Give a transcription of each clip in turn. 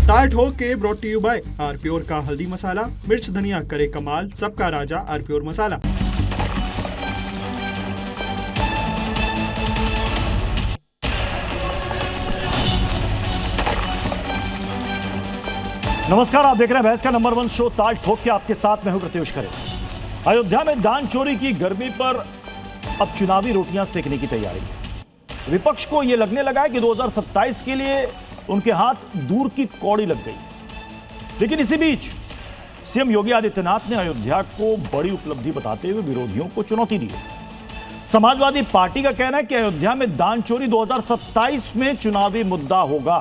ताल ठोक के brought to you by R pure का हल्दी मसाला, मिर्च धनिया करे कमाल, सबका राजा आर प्योर मसाला। नमस्कार, आप देख रहे हैं बहस का नंबर 1 शो ताल ठोक के। आपके साथ मैं हूं प्रत्युष खरे। अयोध्या में दान चोरी की गर्मी पर अब चुनावी रोटियां सेकने की तैयारी है। विपक्ष को यह लगने लगा है कि 2027 के लिए उनके हाथ दूर की कौड़ी लग गई। लेकिन इसी बीच सीएम योगी आदित्यनाथ ने अयोध्या को बड़ी उपलब्धि बताते हुए विरोधियों को चुनौती दी है। समाजवादी पार्टी का कहना है कि अयोध्या में दान चोरी 2027 में चुनावी मुद्दा होगा।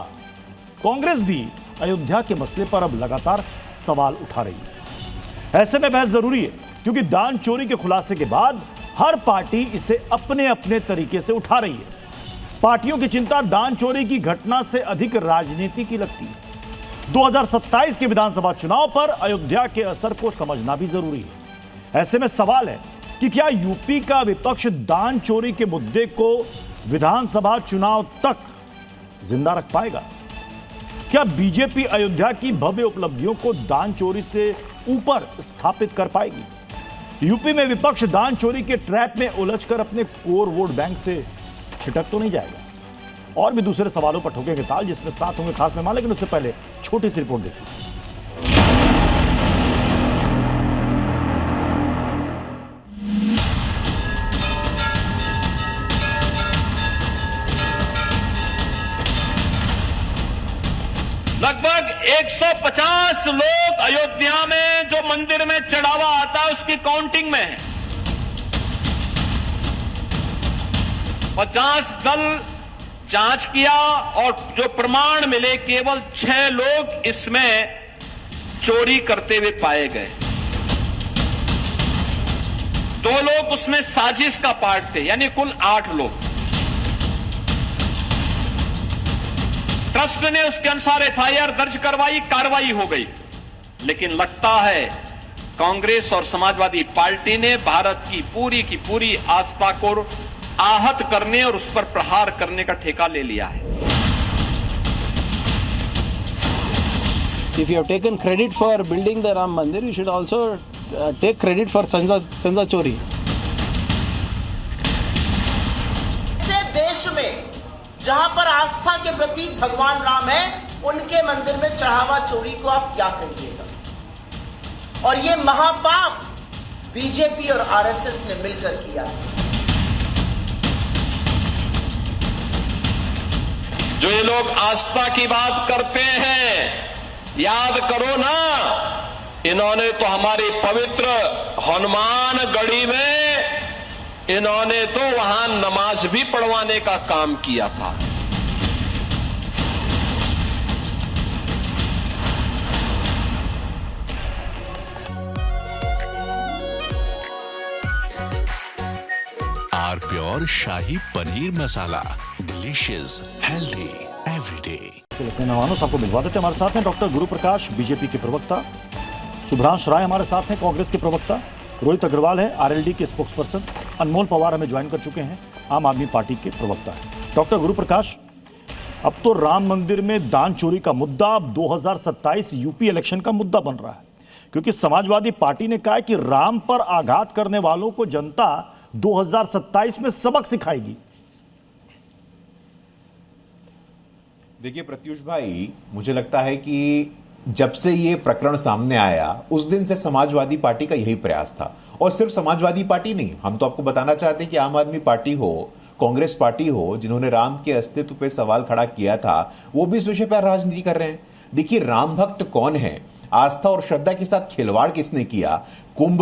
कांग्रेस भी अयोध्या के मसले पर अब लगातार सवाल उठा रही है। ऐसे में बहस जरूरी है, क्योंकि दान चोरी के खुलासे के बाद हर पार्टी इसे अपने अपने तरीके से उठा रही है। पार्टियों की चिंता दान चोरी की घटना से अधिक राजनीति की लगती है। 2027 के विधानसभा चुनाव पर अयोध्या के असर को समझना भी जरूरी है। ऐसे में सवाल है कि क्या यूपी का विपक्ष दान चोरी के मुद्दे को विधानसभा चुनाव तक जिंदा रख पाएगा? क्या बीजेपी अयोध्या की भव्य उपलब्धियों को दान चोरी से ऊपर स्थापित कर पाएगी? यूपी में विपक्ष दान चोरी के ट्रैप में उलझकर अपने कोर वोट बैंक से छिटक तो नहीं जाएगा? और भी दूसरे सवालों पर ठोकेंगे ताल, जिसमें साथ होंगे खास मेहमान। लेकिन उससे पहले छोटी सी रिपोर्ट देखिए। लगभग 150 लोग अयोध्या में जो मंदिर में चढ़ावा आता है उसकी काउंटिंग में है। 50 दल जांच किया और जो प्रमाण मिले केवल 6 लोग इसमें चोरी करते हुए पाए गए। 2 लोग उसमें साजिश का पार्ट थे, यानी कुल 8 लोग। ट्रस्ट ने उसके अनुसार एफआईआर दर्ज करवाई, कार्रवाई हो गई। लेकिन लगता है कांग्रेस और समाजवादी पार्टी ने भारत की पूरी आस्था को आहत करने और उस पर प्रहार करने का ठेका ले लिया है। If you have taken credit for building the Ram Mandir, you should also take credit for चंदा चोरी। देश में जहां पर आस्था के प्रतीक भगवान राम है, उनके मंदिर में चढ़ावा चोरी को आप क्या कहिएगा? और ये महापाप बीजेपी और आरएसएस ने मिलकर किया है। जो ये लोग आस्था की बात करते हैं, याद करो ना, इन्होंने तो हमारी पवित्र हनुमान गढ़ी में इन्होंने तो वहां नमाज भी पढ़वाने का काम किया था। R pure shahi paneer masala, delicious, healthy everyday. अपने मेहमानों सबको मिलवा देते हैं। हमारे साथ हैं डॉक्टर गुरु प्रकाश, बीजेपी के प्रवक्ता, सुभ्रांश राय हमारे साथ हैं, कांग्रेस के प्रवक्ता, रोहित अग्रवाल है आरएलडी के स्पोक्सपर्सन, अनमोल पवार हमें ज्वाइन कर चुके हैं, आम आदमी पार्टी के प्रवक्ता है। डॉक्टर गुरु प्रकाश, अब तो राम मंदिर में दान चोरी का मुद्दा अब 2027 यूपी इलेक्शन का मुद्दा बन रहा है, क्योंकि समाजवादी पार्टी ने कहा है कि राम पर आघात करने वालों को जनता 2027 में सबक सिखाएगी। देखिए प्रत्युष भाई, मुझे लगता है कि जब से ये प्रकरण सामने आया उस दिन से समाजवादी पार्टी का यही प्रयास था। और सिर्फ समाजवादी पार्टी नहीं, हम तो आपको बताना चाहते हैं कि आम आदमी पार्टी हो, कांग्रेस पार्टी हो, जिन्होंने राम के अस्तित्व पे सवाल खड़ा किया था, वो भी इस विषय पर राजनीति कर रहे हैं। देखिए, राम भक्त कौन है, आस्था और श्रद्धा के साथ खिलवाड़ किसने किया, कुंभ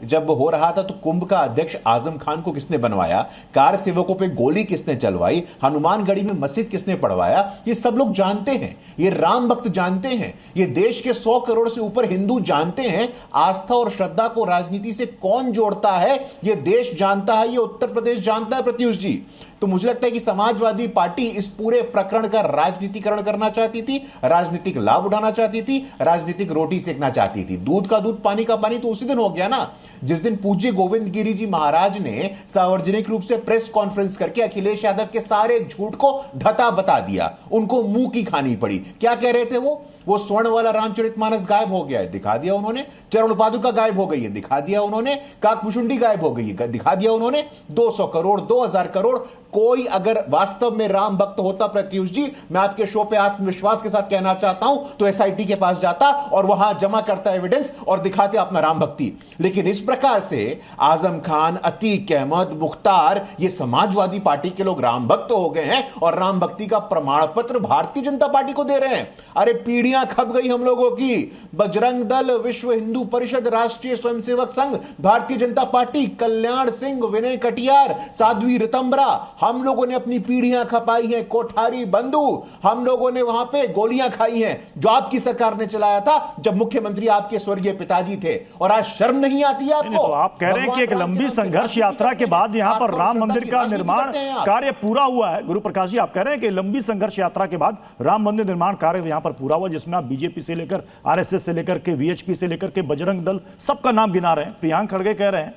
जब हो रहा था तो कुंभ का अध्यक्ष आजम खान को किसने बनवाया, कार सेवकों पे गोली किसने चलवाई, हनुमानगढ़ी में मस्जिद किसने पढ़वाया, ये सब लोग जानते हैं। ये राम भक्त जानते हैं, ये देश के 100 करोड़ से ऊपर हिंदू जानते हैं। आस्था और श्रद्धा को राजनीति से कौन जोड़ता है, ये देश जानता है, ये उत्तर प्रदेश जानता है प्रत्युष जी। तो मुझे लगता है कि समाजवादी पार्टी इस पूरे प्रकरण का राजनीतिकरण करना चाहती थी, राजनीतिक लाभ उठाना चाहती थी, राजनीतिक रोटी सेकना चाहती थी। दूध का दूध, पानी का पानी तो उसी दिन हो गया ना, जिस दिन पूज्य गोविंद गिरी जी महाराज ने सार्वजनिक रूप से प्रेस कॉन्फ्रेंस करके अखिलेश यादव के सारे झूठ को धता बता दिया। उनको मुंह की खानी पड़ी। क्या कह रहे थे वो वो स्वर्ण वाला रामचरितमानस गायब हो गया है, दिखा दिया उन्होंने। चरण पादुका गायब हो गई है, दिखा दिया उन्होंने। काकभूषुंडी गायब हो गई है, दिखा दिया उन्होंने। 200 करोड़, 2000 करोड़। कोई अगर वास्तव में राम भक्त होता प्रत्युष जी, मैं आपके शो पे आत्मविश्वास के साथ कहना चाहता हूं, तो एसआईटी के पास जाता और वहां जमा करता एविडेंस और दिखाते अपना राम भक्ति। लेकिन इस प्रकार से आजम खान, अतीक अहमद, मुख्तार, ये समाजवादी पार्टी के लोग राम भक्त हो गए हैं और राम भक्ति का प्रमाण पत्र भारतीय जनता पार्टी को दे रहे हैं। अरे पीढ़ियां खप गई हम लोगों की। बजरंग दल, विश्व हिंदू परिषद, राष्ट्रीय स्वयंसेवक संघ, भारतीय जनता पार्टी, कल्याण सिंह, विनय कटियार, साध्वी रितंबरा, हम लोगों ने अपनी पीढ़ियां खपाई हैं। कोठारी बंधु, हम लोगों ने वहां पे गोलियां खाई हैं, जो आपकी सरकार ने चलाया था जब मुख्यमंत्री आपके स्वर्गीय पिताजी थे। और आज शर्म नहीं आती है आपको? तो आप कह रहे हैं कि एक लंबी संघर्ष यात्रा के बाद यहां पर राम मंदिर का निर्माण कार्य पूरा हुआ है। गुरु प्रकाश जी, आप कह रहे हैं कि लंबी संघर्ष यात्रा के बाद राम मंदिर निर्माण कार्य यहां पर पूरा हुआ, जिसमें आप बीजेपी से लेकर आरएसएस से लेकर के वीएचपी से लेकर के बजरंग दल सबका नाम गिना रहे हैं। प्रियांक खड़गे कह रहे हैं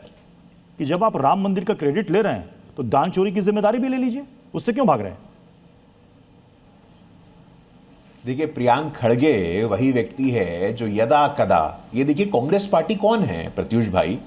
कि जब आप राम मंदिर का क्रेडिट ले रहे हैं तो दान चोरी की जिम्मेदारी भी ले लीजिए, उससे क्यों भाग रहे हैं? देखिए, प्रियांक खड़गे वही व्यक्ति है जो यदा कदा, ये देखिए कांग्रेस पार्टी कौन है प्रत्युष भाई,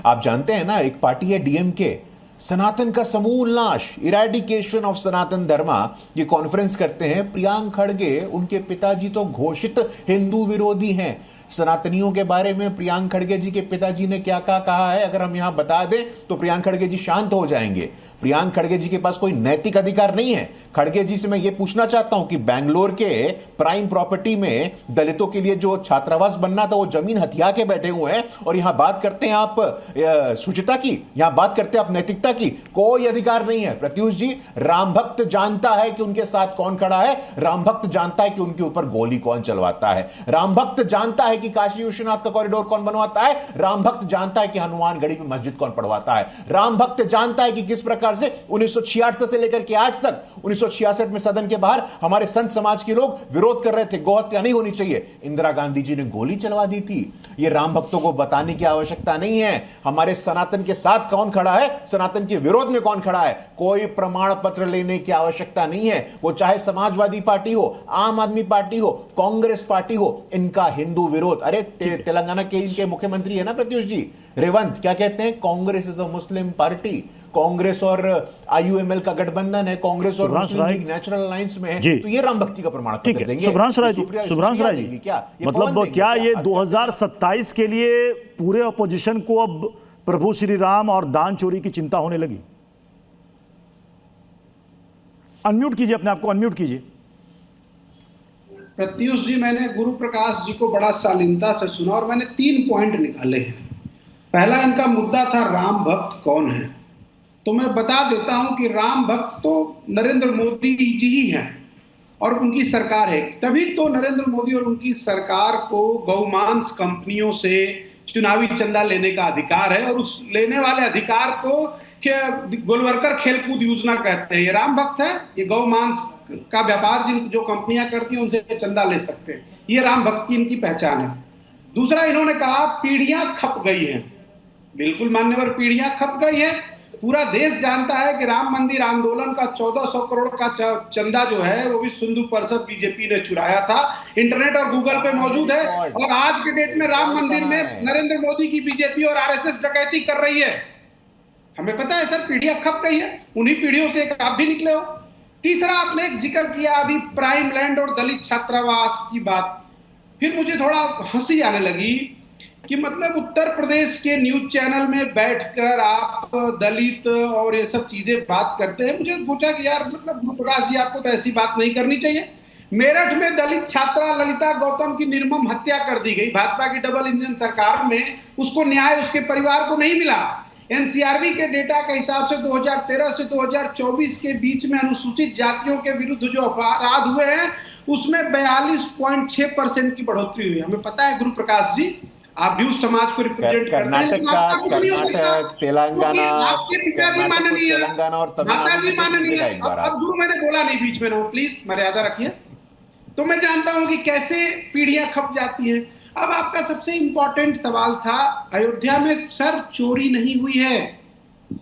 आप जानते हैं ना, एक पार्टी है डीएमके, सनातन का समूल नाश, इरेडिकेशन ऑफ सनातन धर्मा, ये कॉन्फ्रेंस करते हैं। प्रियांक खड़गे, उनके पिताजी तो घोषित हिंदू विरोधी हैं। सनातनियों के बारे में प्रियांक खड़गे जी के पिताजी ने क्या कहा है, अगर हम यहां बता दें तो प्रियांक खड़गे जी शांत हो जाएंगे। प्रियांक खड़गे जी के पास कोई नैतिक अधिकार नहीं है। खड़गे जी से मैं यह पूछना चाहता हूं कि बेंगलोर के प्राइम प्रॉपर्टी में दलितों के लिए जो छात्रावास बनना था, वो जमीन हथिया के बैठे हुए हैं, और यहां बात करते हैं आप शुचिता की, यहां बात करते हैं आप नैतिकता की। कोई अधिकार नहीं है। प्रत्युष जी, राम भक्त जानता है कि उनके साथ कौन खड़ा है, राम भक्त जानता है कि उनके ऊपर गोली कौन चलवाता है, राम भक्त जानता है कि काशी विश्वनाथ का कॉरिडोर कौन बनवाता है, राम भक्त जानता है कि हनुमानगढ़ी में मस्जिद कौन पढ़वाता है, राम भक्त जानता है कि किस प्रकार से 1966 से लेकर के आज तक, 1966 में सदन के बाहर हमारे संत समाज के लोग विरोध कर रहे थे, गौहत्या नहीं होनी चाहिए, इंदिरा गांधी जी ने गोली चलवा दी थी। यह राम भक्तों को बताने की आवश्यकता नहीं है। हमारे सनातन के साथ कौन खड़ा है, सनातन के विरोध में कौन खड़ा है, कोई प्रमाण पत्र लेने की आवश्यकता नहीं है। वो चाहे समाजवादी पार्टी हो, आम आदमी पार्टी हो, कांग्रेस पार्टी हो, इनका हिंदू विरोध। अरे तेलंगाना के इनके मुख्यमंत्री है ना प्रत्युष जी, रेवंत, क्या कहते हैं, Congress is a Muslim party. Congress और आईयूएमएल का गठबंधन है, कांग्रेस और मुस्लिम लीग नेचुरल अलायंस में है, तो ये राम भक्ति का प्रमाण पत्र देंगे। सुभ्रांश राय जी, क्या मतलब क्या ये 2027 के लिए पूरे अपोजिशन को अब प्रभु श्री राम और दान चोरी की चिंता होने लगी? अनम्यूट कीजिए, अपने आप को अनम्यूट कीजिए। प्रत्युष जी, मैंने गुरु प्रकाश जी को बड़ा शालीनता से सुना और मैंने 3 पॉइंट निकाले हैं। पहला इनका मुद्दा था राम भक्त कौन है, तो मैं बता देता हूं कि राम भक्त तो नरेंद्र मोदी जी ही हैं और उनकी सरकार है। तभी तो नरेंद्र मोदी और उनकी सरकार को गौमांस कंपनियों से चुनावी चंदा लेने का अधिकार है, और उस लेने वाले अधिकार को गोलवर्कर खेलकूद योजना कहते हैं। ये राम भक्त है, ये गौमांस का व्यापार जो कंपनियां करती हैं उनसे चंदा ले सकते हैं, ये राम भक्त की इनकी पहचान है। दूसरा, इन्होंने कहा पीढ़ियां खप गई हैं। बिल्कुल मान्यवर, पीढ़ियां खप गई है। पूरा देश जानता है कि राम मंदिर आंदोलन का 1400 करोड़ का चंदा जो है वो भी सिंधु परिषद बीजेपी ने चुराया था। इंटरनेट और गूगल पे मौजूद है, और आज के डेट में राम मंदिर में नरेंद्र मोदी की बीजेपी और आरएसएस डकैती कर रही है। हमें पता है सर, पीढ़ियां खप गई है। उन्हीं पीढ़ियों से एक आप भी निकले हो। तीसरा, आपने एक जिक्र किया अभी प्राइम लैंड और दलित छात्रावास की बात, फिर मुझे थोड़ा हंसी आने लगी कि मतलब उत्तर प्रदेश के न्यूज चैनल में बैठकर आप दलित और ये सब चीजें बात करते हैं। मुझे सोचा कि यार मतलब गुरु प्रकाश जी, आपको तो ऐसी बात नहीं करनी चाहिए। मेरठ में दलित छात्रा ललिता गौतम की निर्मम हत्या कर दी गई भाजपा की डबल इंजन सरकार में, उसको न्याय उसके परिवार को नहीं मिला। एनसीआरबी के डेटा के हिसाब से 2013 से 2024 के बीच में अनुसूचित जातियों के विरुद्ध जो अपराध हुए हैं उसमें 42.6% की बढ़ोतरी हुई है। हमें पता है गुरु प्रकाश जी, आप भी उस समाज को रिप्रेजेंट करते हैं। कर्नाटक, तेलंगाना, आपके पिताजी माननीय, तेलंगाना और माताजी माननीय। अब गुरु मैंने बोला नहीं बीच में, ना प्लीज मर्यादा रखिए। तो मैं जानता हूं कि कैसे पीढ़ियां खप जाती हैं। अब आपका सबसे इंपॉर्टेंट सवाल था, अयोध्या में सर चोरी नहीं हुई है।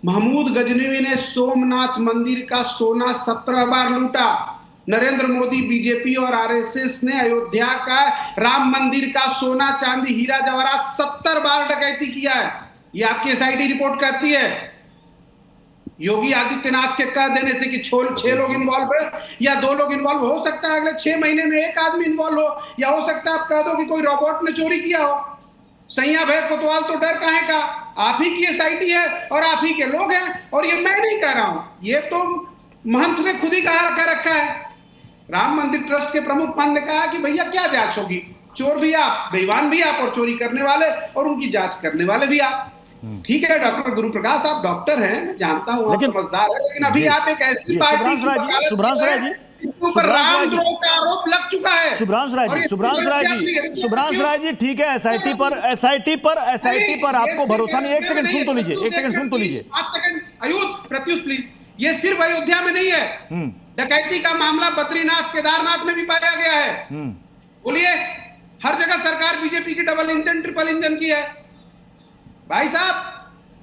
महमूद गजनवी ने सोमनाथ मंदिर का सोना 17 बार लूटा। नरेंद्र मोदी, बीजेपी और आरएसएस ने अयोध्या का राम मंदिर का सोना चांदी हीरा जवाहरात 70 बार डकैती किया है। ये आपकी एसआईटी रिपोर्ट कहती है। योगी आदित्यनाथ के कह देने से कि 6 लोग इन्वॉल्व है या 2 लोग इन्वॉल्व हो सकता है, अगले 6 महीने में 1 आदमी इन्वॉल्व हो, या हो सकता है आप कह दो कि कोई रोबोट ने चोरी किया हो। सैया भय कोतवाल तो डर काहे का? आप ही की एसआईटी है और आप ही के लोग हैं, और ये मैं नहीं कह रहा हूं, ये तो महंत ने खुद ही कह रखा है। राम मंदिर ट्रस्ट के प्रमुख मान ने कहा कि भैया क्या जांच होगी, चोर भी आप, बेईमान भी आप, और चोरी करने वाले और उनकी जांच करने वाले भी आप। ठीक है डॉक्टर गुरु प्रकाश, आप डॉक्टर हैं, मैं जानता हूं, आप समझदार हैं, लेकिन अभी आप एक ऐसी पार्टी शुभ्रांशु राय जी, रामद्रोह का आरोप लग चुका है। शुभ्रांशु राय जी, ठीक है, एसआईटी पर आपको भरोसा नहीं। एक सेकंड सुन तो लीजिए, 5 सेकंड अयूब प्रत्युष प्लीज। ये सिर्फ अयोध्या में नहीं है, डकैती का मामला बद्रीनाथ केदारनाथ में भी पाया गया है। बोलिए, हर जगह सरकार बीजेपी की डबल इंजन ट्रिपल इंजन की है। भाई साहब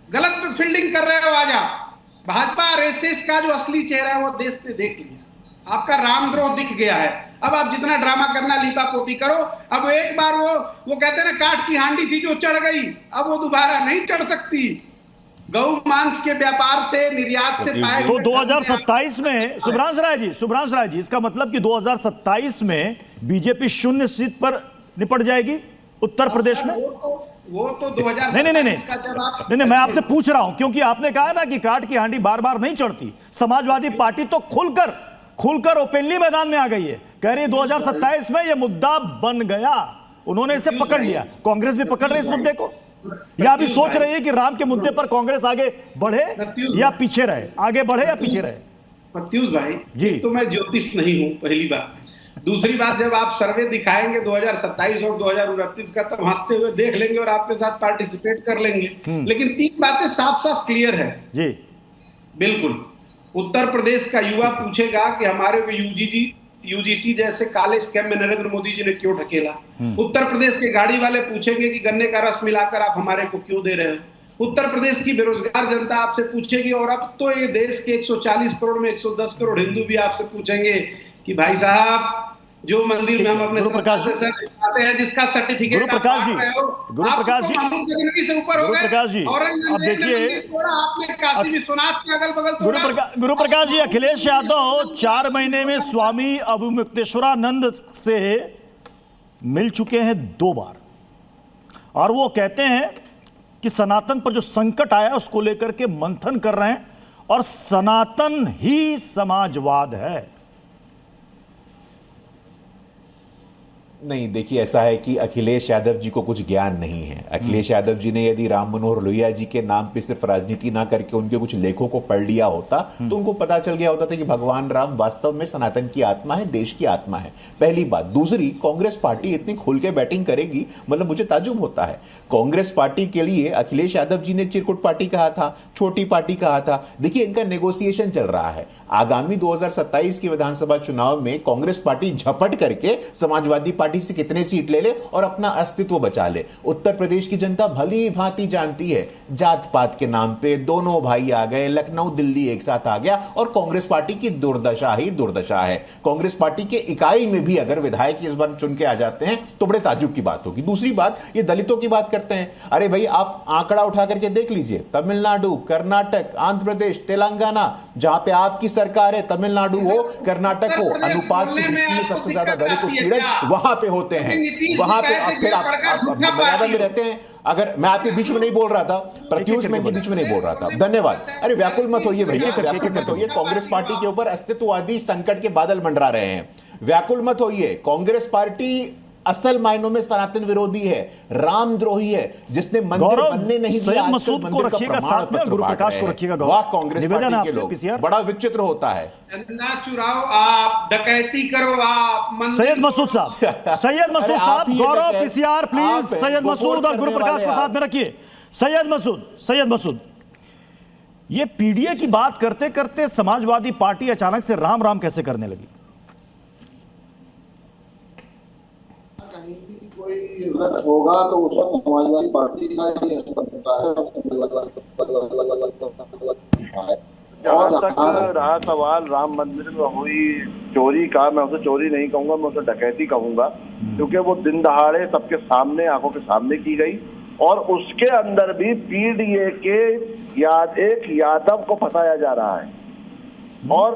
गलत फील्डिंग कर रहे हो। आज आप भाजपा आरएसएस का जो असली चेहरा है वो देश ने देख लिया, आपका रामद्रोह दिख गया है। अब आप जितना ड्रामा करना लीपा पोती करो। अब एक बार वो कहते हैं ना, काठ की हांडी थी जो चढ़ गई, अब वो दोबारा नहीं चढ़ सकती। गौ मांस के व्यापार से, निर्यात से पाए तो 2027 में शुभ्रांशु राय जी, इसका मतलब कि 2027 में बीजेपी 0 सीट पर निपट जाएगी उत्तर प्रदेश में। वो तो 2000 नहीं, मैं आपसे पूछ रहा हूं क्योंकि आपने कहा ना कि काठ की हांडी बार बार नहीं चढ़ती। समाजवादी पार्टी तो खुलकर ओपनली मैदान में आ गई है, कह रही है 2027 में यह मुद्दा बन गया, उन्होंने इसे पकड़ लिया। कांग्रेस भी पकड़ रही है इस मुद्दे को, या अभी सोच रही है कि राम के मुद्दे पर कांग्रेस आगे बढ़े या पीछे रहे, आगे बढ़े या पीछे रहे। प्रत्युष भाई जी, तो मैं ज्योतिष नहीं हूं, पहली बात। दूसरी बात, जब आप सर्वे दिखाएंगे 2027 और 2029 का, तब हंसते हुए देख लेंगे और आपके साथ पार्टिसिपेट कर लेंगे। लेकिन 3 बातें साफ साफ क्लियर है जी। बिल्कुल, उत्तर प्रदेश का युवा पूछेगा कि हमारे को यूजीसी जैसे काले स्कैम में नरेंद्र मोदी जी ने क्यों ढकेला। उत्तर प्रदेश के गाड़ी वाले पूछेंगे कि गन्ने का रस मिलाकर आप हमारे को क्यों दे रहे हो। उत्तर प्रदेश की बेरोजगार जनता आपसे पूछेगी, और अब तो ये देश के 140 करोड़ में 110 करोड़ हिंदू भी आपसे पूछेंगे कि भाई साहब, जो मंदिर में हम अपने आते हैं, जिसका सर्टिफिकेट गुरु प्रकाश जी, अब देखिए गुरु प्रकाश जी, अखिलेश यादव 4 महीने में स्वामी अवमुक्तेश्वरानंद से मिल चुके हैं 2 बार, और वो कहते हैं कि सनातन पर जो संकट आया उसको लेकर के मंथन कर रहे हैं, और सनातन ही समाजवाद है। नहीं, देखिए, ऐसा है कि अखिलेश यादव जी को कुछ ज्ञान नहीं है। अखिलेश यादव जी ने यदि राम मनोहर लोहिया जी के नाम पे सिर्फ राजनीति ना करके उनके कुछ लेखों को पढ़ लिया होता तो उनको पता चल गया होता था कि भगवान राम वास्तव में सनातन की आत्मा है, देश की आत्मा है। पहली बात। दूसरी, कांग्रेस पार्टी इतनी खुल के बैटिंग करेगी, मतलब मुझे ताज्जुब होता है। कांग्रेस पार्टी के लिए अखिलेश यादव जी ने चिरकुट पार्टी कहा था, छोटी पार्टी कहा था। देखिए, इनका नेगोशिएशन चल रहा है। आगामी 2027 के विधानसभा चुनाव में कांग्रेस पार्टी झपट करके समाजवादी पार्टी से कितने सीट ले ले और अपना अस्तित्व बचा ले। उत्तर प्रदेश की जनता भली भांति जानती है, जात पात के नाम पे दोनों भाई आ गए, लखनऊ दिल्ली एक साथ आ गया, और कांग्रेस पार्टी की दुर्दशा ही दुर्दशा है। कांग्रेस पार्टी के इकाई में भी अगर विधायक इस बार चुन के आ जाते हैं तो बड़े ताज्जुब की बात होगी। दूसरी बात, ये दलितों की बात करते हैं। अरे भाई, आप आंकड़ा उठा करके देख लीजिए, तमिलनाडु, कर्नाटक, आंध्र प्रदेश, तेलंगाना, जहां पे आपकी सरकार है, तमिलनाडु हो, कर्नाटक हो, अनुपात की दृष्टि में सबसे ज्यादा दलित उत्पीड़न वहां पे होते हैं। वहां पे फिर आप मर्यादा में रहते हैं। अगर मैं आपके बीच में नहीं बोल रहा था, प्रत्युष में इनके बीच में नहीं बोल रहा था, धन्यवाद। अरे व्याकुल मत होइए भैया, व्याकुल मत होइए। कांग्रेस पार्टी के ऊपर अस्तित्ववादी संकट के बादल मंडरा रहे हैं, व्याकुल मत होइए। कांग्रेस पार्टी असल मायनों में सनातन विरोधी है, रामद्रोही है, जिसने मंदिर बनने नहीं दिया। मसूद को रखिएगा साथ में, गुरु प्रकाश को रखिएगा। वाह, कांग्रेस पार्टी के लोग, बड़ा विचित्र होता है। चंदा चुराओ आप, डकैती करो आप। सैयद मसूद साहब, गौरव पीसीआर प्लीज। सैयद मसूद और गुरु प्रकाश को साथ में रखिए। सैयद मसूद, ये पीडीए की बात करते करते समाजवादी पार्टी अचानक से राम राम कैसे करने लगी? होगा तो उसका समाजवादी पार्टी का ही होता है। और जहाँ तक रहा सवाल राम मंदिर में हुई चोरी का, मैं उसे चोरी नहीं कहूंगा, मैं उसे डकैती कहूंगा, क्योंकि वो दिन दहाड़े सबके सामने, आंखों के सामने की गई। और उसके अंदर भी पीडीए के एक यादव को फंसाया जा रहा है। और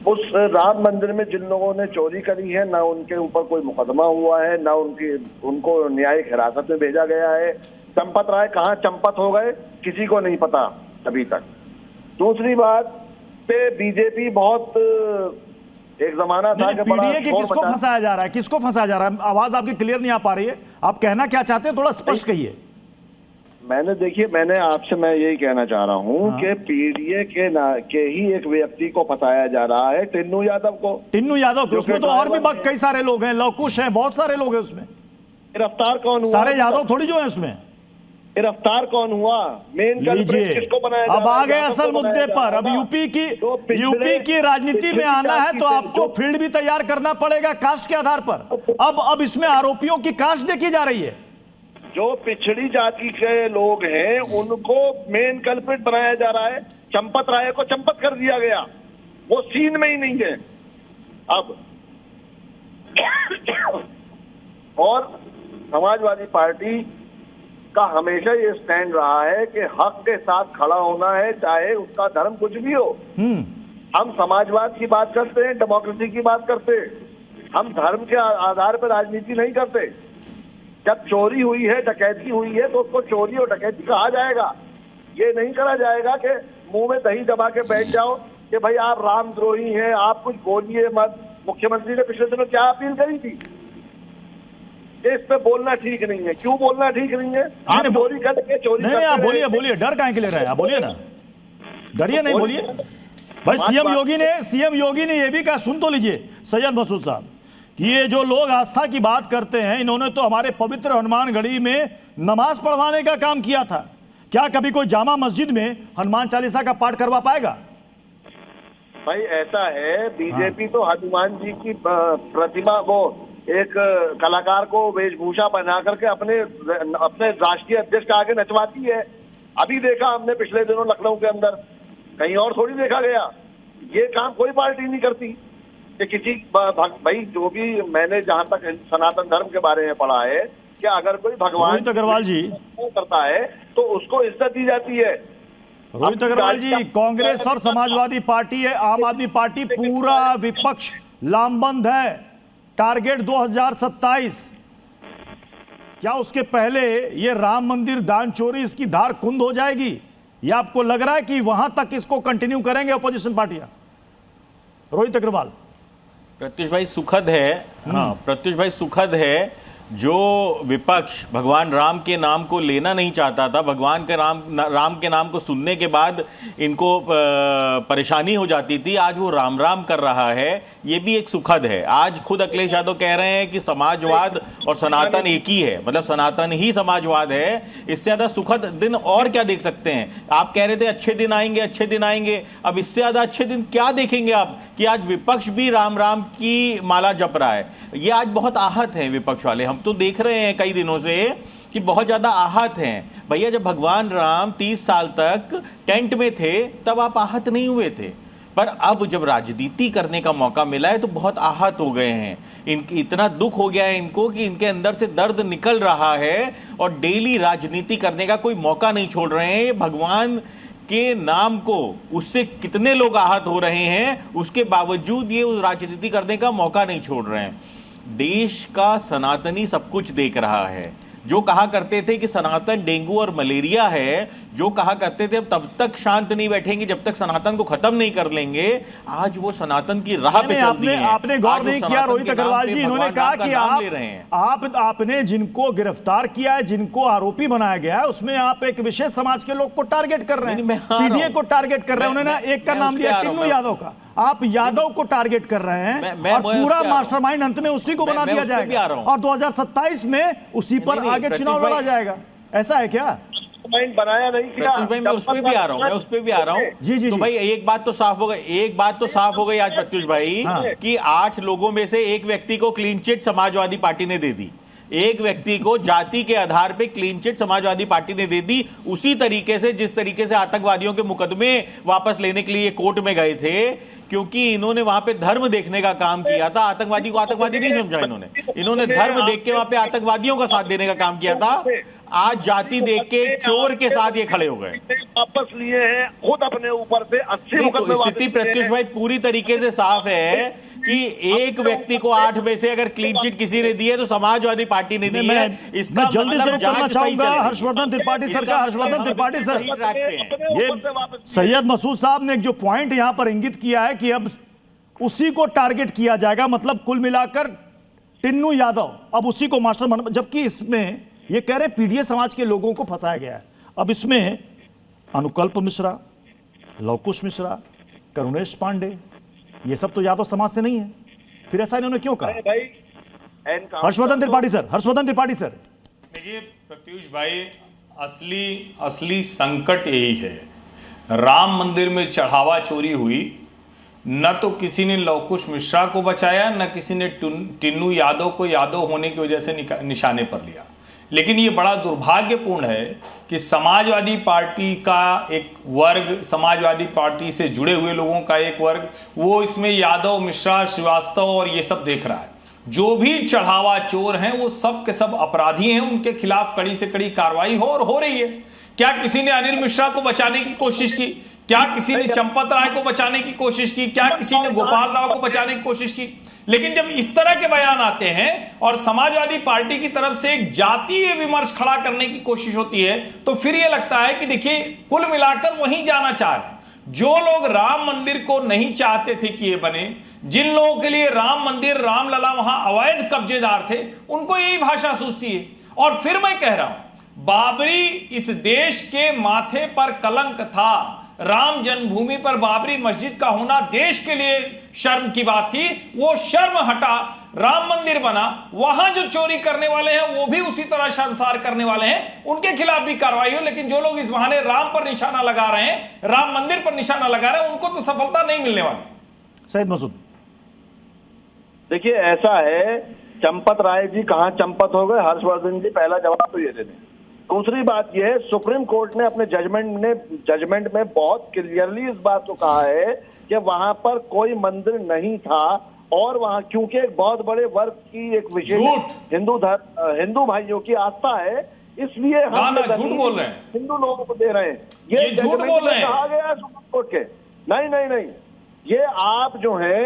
उस राम मंदिर में जिन लोगों ने चोरी करी है, ना उनके ऊपर कोई मुकदमा हुआ है, ना उनको न्यायिक हिरासत में भेजा गया है। चंपत राय कहाँ चंपत हो गए किसी को नहीं पता अभी तक। दूसरी बात पे बीजेपी बहुत, एक जमाना था कि बड़ा पीडीए के किसको फंसाया जा रहा है, किसको फंसाया जा रहा है? आवाज आपकी क्लियर नहीं आ पा रही है, आप कहना क्या चाहते हैं, थोड़ा स्पष्ट कहिए। मैंने आपसे मैं यही कहना चाह रहा हूँ कि पीडीए के ही एक व्यक्ति को फंसाया जा रहा है, टिन्नू यादव को। टिन्नू यादव को, उसमें तो और भी कई सारे लोग हैं, लवकुश हैं, बहुत सारे लोग हैं उसमें। गिरफ्तार कौन हुआ? सारे यादव थोड़ी जो है उसमें। गिरफ्तार कौन हुआ? मेन कल्प्रिट किसको बनाया जा रहा है? अब आ गए असल मुद्दे पर। अब यूपी की राजनीति में आना है तो आपको फील्ड भी तैयार करना पड़ेगा कास्ट के आधार पर। अब इसमें आरोपियों की कास्ट देखी जा रही है। जो पिछड़ी जाति के लोग हैं उनको मेन कल्प्रिट बनाया जा रहा है। चंपत राय को चंपत कर दिया गया, वो सीन में ही नहीं है अब। और समाजवादी पार्टी का हमेशा ये स्टैंड रहा है कि हक के साथ खड़ा होना है, चाहे उसका धर्म कुछ भी हो। हम समाजवाद की बात करते हैं, डेमोक्रेसी की बात करते हैं, हम धर्म के आधार पर राजनीति नहीं करते। जब चोरी हुई है, डकैती हुई है, तो उसको चोरी और डकैती कहा जाएगा। ये नहीं करा जाएगा कि मुंह में दही दबा के बैठ जाओ कि भाई आप रामद्रोही हैं, आप कुछ बोलिए मत। मुख्यमंत्री ने पिछले दिनों क्या अपील करी थी? इस पे बोलना ठीक नहीं है। क्यों बोलना ठीक नहीं है? आप चोरी करके चोरी नहीं, आप बोलिए, डर काहे के ले रहे हैं? आप बोलिए ना, डरिए नहीं, बोलिए भाई। सीएम योगी ने यह भी कहा, सुन तो लीजिए सैयद मसूद साहब, कि ये जो लोग आस्था की बात करते हैं, इन्होंने तो हमारे पवित्र हनुमानगढ़ी में नमाज पढ़वाने का काम किया था। क्या कभी कोई जामा मस्जिद में हनुमान चालीसा का पाठ करवा पाएगा? भाई ऐसा है, बीजेपी तो हनुमान जी की प्रतिमा को, एक कलाकार को वेशभूषा बना करके अपने राष्ट्रीय अध्यक्ष के आगे नचवाती है। अभी देखा हमने पिछले दिनों लखनऊ के अंदर, कहीं और थोड़ी देखा गया। ये काम कोई पार्टी नहीं करती कि किसी भाई, जो भी मैंने जहां तक सनातन धर्म के बारे में पढ़ा है कि अगर कोई भगवान रोहित अग्रवाल जी करता है तो उसको इज्जत दी जाती है। रोहित अग्रवाल जी, कांग्रेस और समाजवादी पार्टी है, आम आदमी पार्टी, पूरा विपक्ष लामबंद है। टारगेट 2027, क्या उसके पहले ये राम मंदिर दान चोरी इसकी धार कुंद हो जाएगी, या आपको लग रहा है कि वहां तक इसको कंटिन्यू करेंगे अपोजिशन पार्टियां? रोहित अग्रवाल। प्रत्युष भाई सुखद है, हाँ प्रत्युष भाई सुखद है, जो विपक्ष भगवान राम के नाम को लेना नहीं चाहता था, भगवान के राम के नाम को सुनने के बाद इनको परेशानी हो जाती थी, आज वो राम राम कर रहा है, ये भी एक सुखद है। आज खुद अखिलेश यादव कह रहे हैं कि समाजवाद और सनातन एक ही है, मतलब सनातन ही समाजवाद है। इससे ज़्यादा सुखद दिन और क्या देख सकते हैं? आप कह रहे थे अच्छे दिन आएंगे, अच्छे दिन आएंगे, अब इससे ज़्यादा अच्छे दिन क्या देखेंगे आप कि आज विपक्ष भी राम राम की माला जप रहा है। ये आज बहुत आहत है विपक्ष वाले, हम तो देख रहे हैं कई दिनों से कि बहुत ज्यादा आहत हैं। भैया जब भगवान राम 30 साल तक टेंट में थे तब आप आहत नहीं हुए थे, पर अब जब राजनीति करने का मौका मिला है तो बहुत आहत हो गए हैं। इतना दुख हो गया है इनको कि इनके अंदर से दर्द निकल रहा है और डेली राजनीति करने का कोई मौका नहीं छोड़ रहे हैं। भगवान के नाम को उससे कितने लोग आहत हो रहे हैं, उसके बावजूद ये उस राजनीति करने का मौका नहीं छोड़ रहे हैं। देश का सनातनी सब कुछ देख रहा है। जो कहा करते थे कि सनातन डेंगू और मलेरिया है, जो कहा करते थे तब तक शांत नहीं बैठेंगे जब तक सनातन को खत्म नहीं कर लेंगे, आज वो सनातन की राह पे चल दिए हैं। आपने गौर नहीं किया रोहित अग्रवाल जी, इन्होंने कहा कि आपने जिनको गिरफ्तार किया है, जिनको आरोपी बनाया गया है, उसमें आप एक विशेष समाज के लोग को टारगेट कर रहे हैं, पीडीए को टार्गेट कर रहे हैं। उन्होंने एक का नाम लिया टिन्नू यादव का, आप यादव को टारगेट कर रहे हैं और पूरा मास्टरमाइंड अंत में उसी को बना दिया जाएगा और 2027 में उसी पर आगे चुनाव लड़ा जाएगा। ऐसा है क्या? बनाया नहीं किया। मैं उस पे भी आ रहा हूँ, जी। तो भाई एक बात तो साफ हो गई आज प्रत्युष भाई कि 8 लोगों में से एक व्यक्ति को क्लीन चिट समाजवादी पार्टी ने दे दी। एक व्यक्ति को जाति के आधार पे क्लीन चिट समाजवादी पार्टी ने दे दी, उसी तरीके से जिस तरीके से आतंकवादियों के मुकदमे वापस लेने के लिए कोर्ट में गए थे, क्योंकि इन्होंने वहां पे धर्म देखने का काम किया था। आतंकवादी को आतंकवादी नहीं समझा इन्होंने धर्म देख के वहां पे आतंकवादियों का साथ देने का काम किया था। आज जाति देख के चोर के साथ ये खड़े हो गए, वापस लिए हैं खुद अपने ऊपर से 80 मुकदमे। स्थिति प्रत्युष भाई पूरी तरीके से साफ है कि एक व्यक्ति को 8 में से अगर क्लीन चिट किसी ने दी है तो समाजवादी पार्टी ने दी है। इसका जल्दी से मतलब करना चाहूंगा हर्षवर्धन त्रिपाठी सर का। हर्षवर्धन त्रिपाठी सर, ये सैयद मसूद साहब ने एक जो पॉइंट यहां पर इंगित किया है कि अब उसी को टारगेट किया जाएगा, मतलब कुल मिलाकर टिन्नू यादव अब उसी को मास्टर, जबकि इसमें ये कह रहे हैं पीडीए समाज के लोगों को फंसाया गया है। अब इसमें अनुकल्प मिश्रा, लवकुश मिश्रा, करुणेश पांडे, ये सब तो यादव समाज से नहीं है, फिर ऐसा इन्होंने क्यों कहा? Harshvardhan Tripathi sir, Harshvardhan Tripathi sir. देखिए प्रत्युष भाई, असली संकट यही है। राम मंदिर में चढ़ावा चोरी हुई, न तो किसी ने लवकुश मिश्रा को बचाया, न किसी ने टिन्नू यादव को यादव होने की वजह से निशाने पर लिया। लेकिन ये बड़ा दुर्भाग्यपूर्ण है कि समाजवादी पार्टी का एक वर्ग, समाजवादी पार्टी से जुड़े हुए लोगों का एक वर्ग, वो इसमें यादव, मिश्रा, श्रीवास्तव और ये सब देख रहा है। जो भी चढ़ावा चोर हैं वो सब के सब अपराधी हैं, उनके खिलाफ कड़ी से कड़ी कार्रवाई हो और हो रही है। क्या किसी ने अनिल मिश्रा को बचाने की कोशिश की? क्या किसी ने चंपत राय को बचाने की कोशिश की? क्या किसी ने गोपाल राव को बचाने की कोशिश की? लेकिन जब इस तरह के बयान आते हैं और समाजवादी पार्टी की तरफ से एक जातीय विमर्श खड़ा करने की कोशिश होती है, तो फिर यह लगता है कि देखिए कुल मिलाकर वहीं जाना चाह रहे हैं। जो लोग राम मंदिर को नहीं चाहते थे कि ये बने, जिन लोगों के लिए राम मंदिर, रामलला वहां अवैध कब्जेदार थे, उनको यही भाषा सूझती है। और फिर मैं कह रहा हूं, बाबरी इस देश के माथे पर कलंक था। राम जन्मभूमि पर बाबरी मस्जिद का होना देश के लिए शर्म की बात थी, वो शर्म हटा, राम मंदिर बना, वहां जो चोरी करने वाले हैं वो भी उसी तरह शर्मसार करने वाले हैं, उनके खिलाफ भी कार्रवाई हो। लेकिन जो लोग इस बहाने राम पर निशाना लगा रहे हैं, राम मंदिर पर निशाना लगा रहे हैं, उनको तो सफलता नहीं मिलने वाली। सैयद मसूद, देखिए ऐसा है, चंपत राय जी कहां चंपत हो गए, हर्षवर्धन जी पहला जवाब तो ये दे दें। दूसरी बात यह है, सुप्रीम कोर्ट ने अपने जजमेंट में बहुत क्लियरली इस बात को कहा है कि वहां पर कोई मंदिर नहीं था, और वहां क्योंकि एक बहुत बड़े वर्ग की एक विशेष हिंदू भाइयों की आस्था है, इसलिए हम झूठ बोल रहे हैं, हिंदू लोगों को दे रहे हैं। ये झूठ बोल रहे हैं, कहा गया है सुप्रीम कोर्ट के। नहीं, ये आप जो है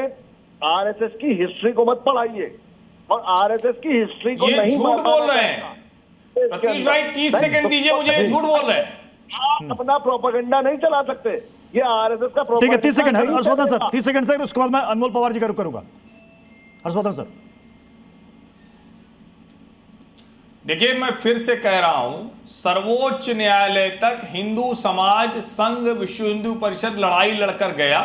आरएसएस की हिस्ट्री को मत पढ़ाइए, और आरएसएस की हिस्ट्री को नहीं झूठ बोल रहे हैं। प्रत्युष भाई 30 सेकंड दीजिए मुझे, झूठ बोल रहे हैं। आप अपना प्रोपेगेंडा नहीं चला सकते, ये आरएसएस का प्रोपेगेंडा। ठीक है, 30 second Harshvardhan sir, 30 second sir, उसके बाद मैं अनमोल पवार जी का रुख करूंगा। हर्षवर्धन सर, देखिए मैं फिर से कह रहा हूं, सर्वोच्च न्यायालय तक हिंदू समाज संघ विश्व हिंदू परिषद लड़ाई लड़कर गया।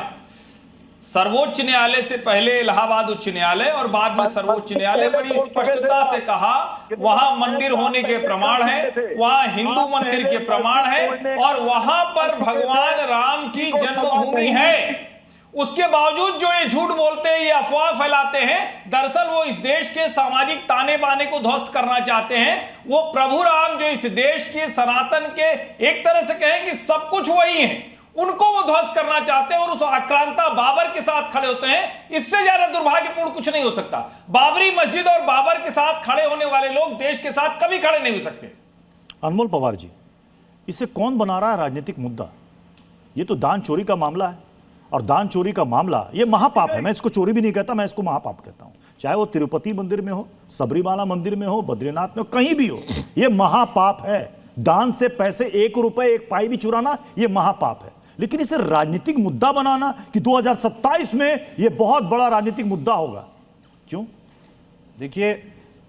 सर्वोच्च न्यायालय से पहले इलाहाबाद उच्च न्यायालय और बाद में सर्वोच्च न्यायालय बड़ी स्पष्टता से कहा वहां मंदिर होने के प्रमाण है, वहां हिंदू मंदिर के प्रमाण है, और वहां पर भगवान राम की जन्मभूमि है। उसके बावजूद जो ये झूठ बोलते हैं, ये अफवाह फैलाते हैं, दरअसल वो इस देश के सामाजिक ताने बाने को ध्वस्त करना चाहते हैं। वो प्रभु राम जो इस देश के सनातन के एक तरह से कहें कि सब कुछ वही है, उनको वो ध्वस्त करना चाहते हैं और उस आक्रांता बाबर के साथ खड़े होते हैं। इससे ज्यादा दुर्भाग्यपूर्ण कुछ नहीं हो सकता। बाबरी मस्जिद और बाबर के साथ खड़े होने वाले लोग देश के साथ कभी खड़े नहीं हो सकते। अनमोल पवार जी, इसे कौन बना रहा है राजनीतिक मुद्दा? ये तो दान चोरी का मामला है, और दान चोरी का मामला ये महापाप है। मैं इसको चोरी भी नहीं कहता, मैं इसको महापाप कहता हूं। चाहे वो तिरुपति मंदिर में हो, सबरीमाला मंदिर में हो, बद्रीनाथ में हो, कहीं भी हो, ये महापाप है। दान से पैसे 1 रुपए 1 पाई भी चुराना ये महापाप है। लेकिन इसे राजनीतिक मुद्दा बनाना कि 2027 में यह बहुत बड़ा राजनीतिक मुद्दा होगा, क्यों? देखिए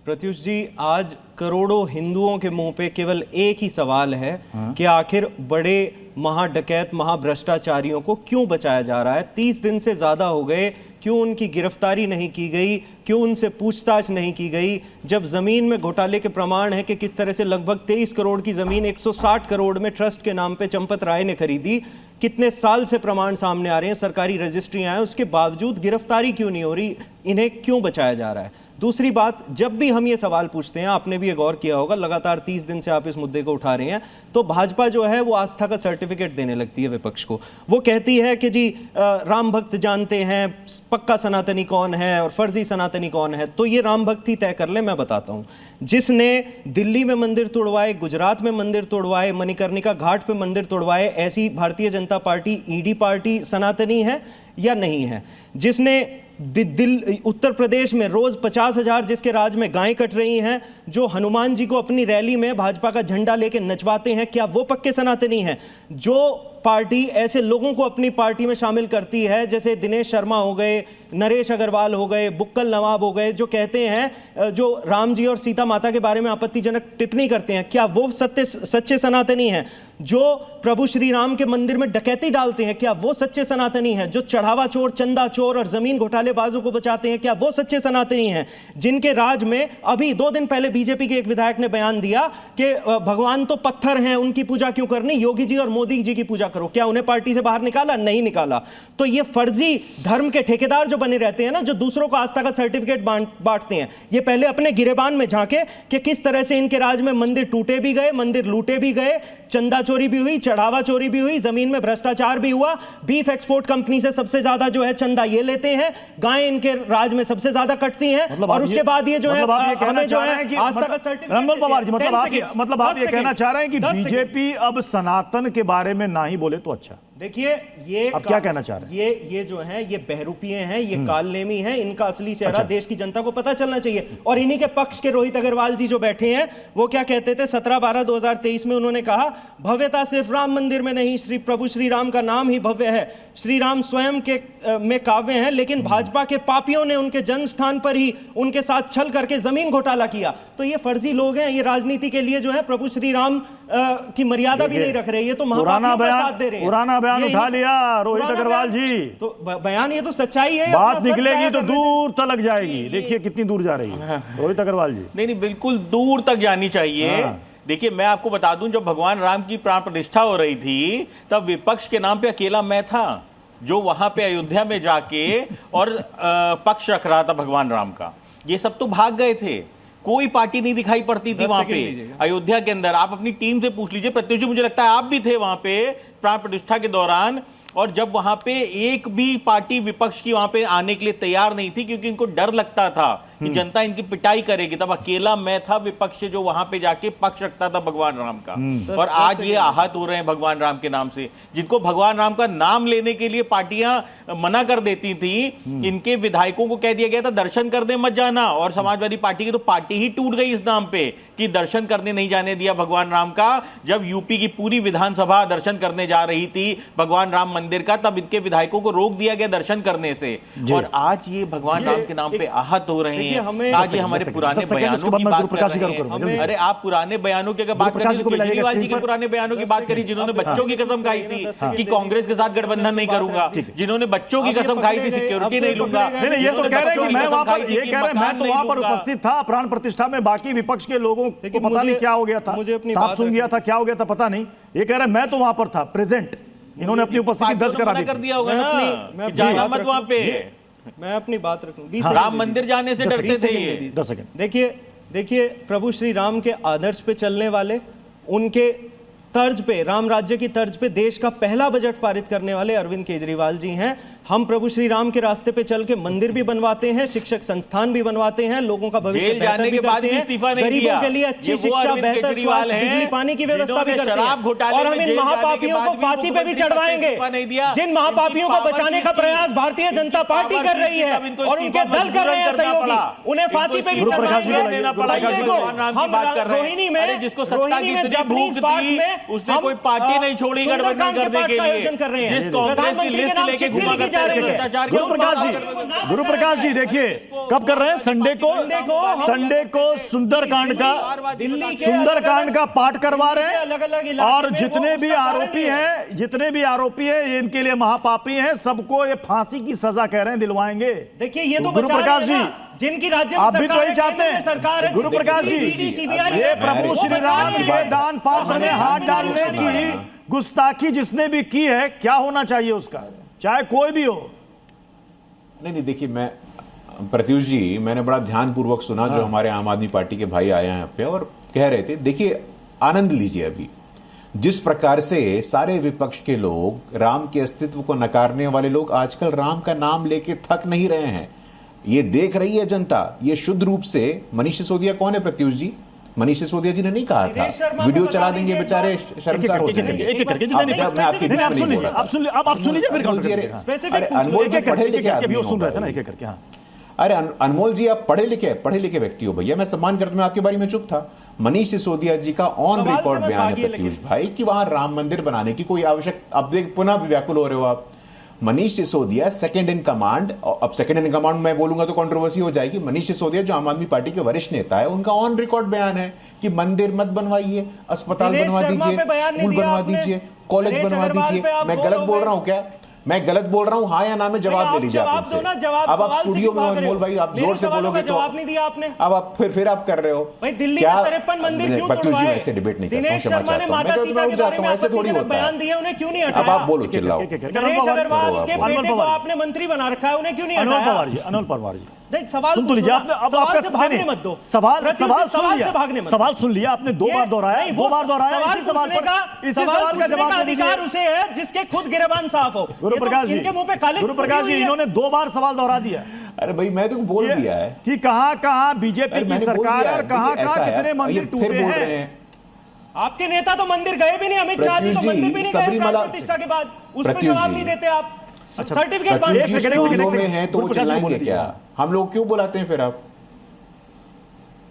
प्रत्युष जी, आज करोड़ों हिंदुओं के मुंह पे केवल एक ही सवाल है कि आखिर बड़े महाडकैत, महाभ्रष्टाचारियों को क्यों बचाया जा रहा है? 30 दिन से ज्यादा हो गए, क्यों उनकी गिरफ्तारी नहीं की गई, क्यों उनसे पूछताछ नहीं की गई? जब जमीन में घोटाले के प्रमाण है कि किस तरह से लगभग 23 करोड़ की जमीन 160 करोड़ में ट्रस्ट के नाम पे चंपत राय ने खरीदी, कितने साल से प्रमाण सामने आ रहे हैं, सरकारी रजिस्ट्रियां हैं, उसके बावजूद गिरफ्तारी क्यों नहीं हो रही? इन्हें क्यों बचाया जा रहा है? दूसरी बात, जब भी हम ये सवाल पूछते हैं, आपने भी ये गौर किया होगा, लगातार 30 दिन से आप इस मुद्दे को उठा रहे हैं, तो भाजपा जो है वो आस्था का सर्टिफिकेट देने लगती है विपक्ष को। वो कहती है कि जी राम भक्त जानते हैं पक्का सनातनी कौन है और फर्जी सनातनी कौन है। तो ये राम भक्ति तय कर ले, मैं बताता हूं। जिसने दिल्ली में मंदिर तोड़वाए, गुजरात में मंदिर तोड़वाए, मणिकर्णिका घाट पे मंदिर तोड़वाए, ऐसी Bharatiya Janata party, ED party सनातनी है या नहीं है? जिसने उत्तर प्रदेश में रोज 50,000 जिसके राज में गायें कट रही हैं, जो हनुमान जी को अपनी रैली में भाजपा का झंडा लेके नचवाते हैं, क्या वो पक्के सनातनी हैं? जो पार्टी ऐसे लोगों को अपनी पार्टी में शामिल करती है, जैसे दिनेश शर्मा हो गए, नरेश अग्रवाल हो गए, बुक्कल नवाब हो गए, जो कहते हैं, जो राम जी और सीता माता के बारे में आपत्तिजनक टिप्पणी करते हैं, क्या वो सच्चे सनातनी हैं? जो प्रभु श्री राम के मंदिर में डकैती डालते हैं, क्या वो सच्चे सनातनी हैं? जो चढ़ावा चोर, चंदा चोर और जमीन घोटालेबाजों को बचाते हैं, क्या वो सच्चे सनातनी हैं? जिनके राज में अभी 2 दिन पहले बीजेपी के एक विधायक ने बयान दिया कि भगवान तो पत्थर हैं, उनकी पूजा क्यों करनी, योगी जी और मोदी जी की पूजा करो। क्या उन्हें पार्टी से बाहर निकाला? नहीं निकाला। तो ये फर्जी धर्म के ठेकेदार जो बने रहते हैं ना, जो दूसरों को आस्था का सर्टिफिकेट बांटते हैं, ये पहले अपने गिरेबान में झांके कि किस तरह से इनके राज में मंदिर टूटे भी गए, मंदिर लूटे भी गए, चंदा चोरी भी हुई, चढ़ावा चोरी भी हुई, जमीन में भ्रष्टाचार भी हुआ, बीफ एक्सपोर्ट कंपनी से सबसे ज्यादा जो है चंदा ये लेते हैं, गायें इनके राज में सबसे ज्यादा कटती हैं, और उसके बाद ये जो है हमें जो है आस्था का सर्टिफिकेट। रमन पवार जी, मतलब आप ये कहना चाह रहे हैं कि बीजेपी अब सनातन के बारे में ना ही बोले तो अच्छा। देखिए, ये अब क्या कहना चाह रहे हैं? ये जो है, ये बहरूपिये हैं, ये कालनेमी हैं, इनका असली चेहरा देश की जनता को पता चलना चाहिए। और इन्हीं के पक्ष के रोहित अग्रवाल जी जो बैठे हैं, वो क्या कहते थे 17/12/2023 में? उन्होंने कहा, भव्यता सिर्फ राम मंदिर में नहीं, श्री प्रभु श्री राम का नाम ही भव्य है, श्री राम स्वयं के में काव्य हैं, लेकिन भाजपा के पापियों ने उनके जन्म स्थान पर ही उनके साथ छल करके जमीन घोटाला किया। तो ये फर्जी लोग हैं, ये राजनीति के लिए जो है प्रभु श्री राम की मर्यादा भी नहीं रख रहे, ये तो महापापियों का साथ दे रहे हैं। बयान उठा लिया रोहित अग्रवाल जी, तो बयान ये तो सच्चाई है, बात निकलेगी तो दूर तक जाएगी। देखिए कितनी दूर जा रही है रोहित अग्रवाल जी। नहीं, बिल्कुल दूर तक जानी चाहिए। देखिए, मैं आपको बता दूं, जब भगवान राम की प्राण प्रतिष्ठा हो रही थी, तब विपक्ष के नाम पे अकेला मैं था जो वहां पे अयोध्या में जाके और पक्ष रख रहा था भगवान राम का। ये सब तो भाग गए थे, कोई पार्टी नहीं दिखाई पड़ती थी वहां पे अयोध्या के अंदर। आप अपनी टीम से पूछ लीजिए, प्रत्युष जी, मुझे लगता है आप भी थे वहां पे प्राण प्रतिष्ठा के दौरान, और जब वहां पे एक भी पार्टी विपक्ष की वहां पे आने के लिए तैयार नहीं थी, क्योंकि इनको डर लगता था कि जनता इनकी पिटाई करेगी। तब अकेला मैं था विपक्ष से जो वहां पे जाके पक्ष रखता था भगवान राम का। और आज ये आहत हो रहे हैं भगवान राम के नाम से, जिनको भगवान राम का नाम लेने के लिए पार्टियां मना कर देती थी। इनके विधायकों को कह दिया गया था दर्शन करने मत जाना, और समाजवादी पार्टी की तो पार्टी ही टूट गई इस नाम पे कि दर्शन करने नहीं जाने दिया भगवान राम का। जब यूपी की पूरी विधानसभा दर्शन करने जा रही थी भगवान राम मंदिर का, तब इनके विधायकों को रोक दिया गया दर्शन करने से। और आज ये भगवान राम के नाम पे आहत हो रहे हैं। आज ये हमारे पुराने बयानों की बात कर रहे हैं। अरे आप पुराने बयानों की अगर बात करिए तो केजरीवाल जी के पुराने बयानों की बात करिए, जिन्होंने बच्चों की कसम खाई थी कि कांग्रेस के साथ गठबंधन नहीं करूंगा, जिन्होंने बच्चों की कसम खाई थी सिक्योरिटी नहीं लूंगा। ये तो कह रहे हैं कि मैं वहां पर उपस्थित था प्राण प्रतिष्ठा में, बाकी विपक्ष के लोगों को पता नहीं क्या हो गया था, सांप सूंघ गया था, क्या हो गया था पता नहीं। ये कह रहे हैं मैं तो वहां पर था प्रेजेंट, इन्होंने अपनी उपस्थिति दर्ज करा दिया होगा ना, जाना मत वहां पे। मैं अपनी बात रखूं, राम मंदिर जाने से डरते थे ये। 10 सेकंड। देखिए प्रभु श्री राम के आदर्श पे चलने वाले, उनके तर्ज पे, राम राज्य की तर्ज पे देश का पहला बजट पारित करने वाले अरविंद केजरीवाल जी हैं। हम प्रभु श्री राम के रास्ते पे चल के मंदिर भी बनवाते हैं, शिक्षक संस्थान भी बनवाते हैं, लोगों का भविष्य बेहतर भी करते हैं, गरीबों के लिए अच्छी शिक्षा, बेहतर स्वास्थ्य, बिजली पानी की व्यवस्था भी करते हैं। और हम इन महापापियों को फांसी पे भी चढ़वाएंगे। जिन महापापियों को बचाने का प्रयास भारतीय जनता पार्टी कर रही है और उनके दल कर रहे हैं सहयोगी, उन्हें फांसी पे भी चढ़वाएंगे। रोहिणी में जापानीज पार्क में उसने कोई पार्टी नहीं छोड़ी गठबंधन करने के लिए, जिस कांग्रेस की लिस्ट लेके घुमा करते हैं भ्रष्टाचार। गुरु प्रकाश जी देखिए कब कर रहे हैं, संडे को सुंदरकांड का पाठ करवा रहे हैं, और जितने भी आरोपी हैं ये इनके लिए महापापी हैं, सबको ये फांसी की सजा कह रहे हैं दिलवाएंगे। देखिए ये तो गुरु प्रकाश जी, जिनकी राज्य आप भी तो ही चाहते हैं सरकार है, गुरु प्रकाश जी, ये प्रभु श्री राम के दान पात्र में हाथ डालने की गुस्ताखी जिसने भी की है, क्या होना चाहिए उसका, चाहे कोई भी हो? नहीं देखिए, मैं प्रत्युष जी, मैंने बड़ा ध्यानपूर्वक सुना जो हमारे आम आदमी पार्टी के भाई आए हैं यहाँ पे और कह रहे थे। देखिए, आनंद लीजिए। अभी जिस प्रकार से सारे विपक्ष के लोग, राम के अस्तित्व को नकारने वाले लोग आजकल राम का नाम लेके थक नहीं रहे हैं। ये देख रही है जनता। ये शुद्ध रूप से मनीष सिसोदिया कौन है प्रत्युष जी? मनीष सिसोदिया जी ने नहीं कहा था वीडियो चला देंगे बेचारे शर्मसार हो जाएंगे। मैं आपके बीच में नहीं बोल रहा था। आप सुन लीजिए फिर अनमोल जी पढ़े लिखे आदमी सुन रहे थे ना एक करके। हाँ, अरे अनमोल जी, आप पढ़े लिखे व्यक्ति हो भैया, मैं सम्मान करता हूं। मैं आपके बारे में चुप था। मनीष सिसोदिया जी का ऑन रिकॉर्ड बयान है प्रत्युष भाई कि वहां राम मंदिर बनाने की कोई आवश्यक, अब देख पुनः व्याकुल हो रहे हो आप। Manish Sisodia second in command, अब सेकंड इन कमांड मैं बोलूंगा तो कंट्रोवर्सी हो जाएगी। मनीष सिसोदिया जो आम आदमी पार्टी के वरिष्ठ नेता है, उनका ऑन रिकॉर्ड बयान है कि मंदिर मत बनवाइए, अस्पताल बनवा दीजिए, स्कूल बनवा दीजिए, कॉलेज बनवा दीजिए। मैं गलत बोल रहा हूं क्या? मैं गलत बोल रहा हूं? हाँ या ना में जवाब ले लीजिए आप। अब आप स्टूडियो में अनमोल भाई आप जोर से बोलोगे तो जवाब नहीं दिया आपने। अब आप फिर आप कर रहे हो भाई, दिल्ली का 53 मंदिर क्यों तोड़वाए? ऐसे डिबेट नहीं दिनेश शर्मा ने माता सीता के बारे में ऐसे थोड़ी होता बयान दिया, उन्हें क्यों नहीं हटाया? अब आप बोलो, चिल्लाओ। नरेश अग्रवाल के बेटे को आपने मंत्री बना रखा है, उन्हें क्यों नहीं हटाया? अनिल पवार जी, नहीं, सवाल सुन तो लीजिए। आपने अब आपका भागने मत दो। सवाल सुन लिया आपने, 2 बार दोहराया, 2 बार दोहराया। इसी सवाल का जवाब अधिकार उसे है जिसके खुद गिरबान साफ हो। गुरुप्रकाश जी, इनके मुंह पे काले गुरुप्रकाश जी, इन्होंने 2 बार सवाल दोहरा दिया। अरे भाई, मैं तो बोल दिया है कि कहां बीजेपी की सरकार और कहां कितने मंदिर टूटे हैं। आपके नेता तो मंदिर गए भी नहीं, अमित शाह जी तो मंदिर भी नहीं गए प्राण प्रतिष्ठा के बाद। उस पर जवाब नहीं देते आप। सर्टिफिकेट में है तो वो चिल्लाएंगे क्या? हम लोग क्यों बुलाते हैं फिर आप?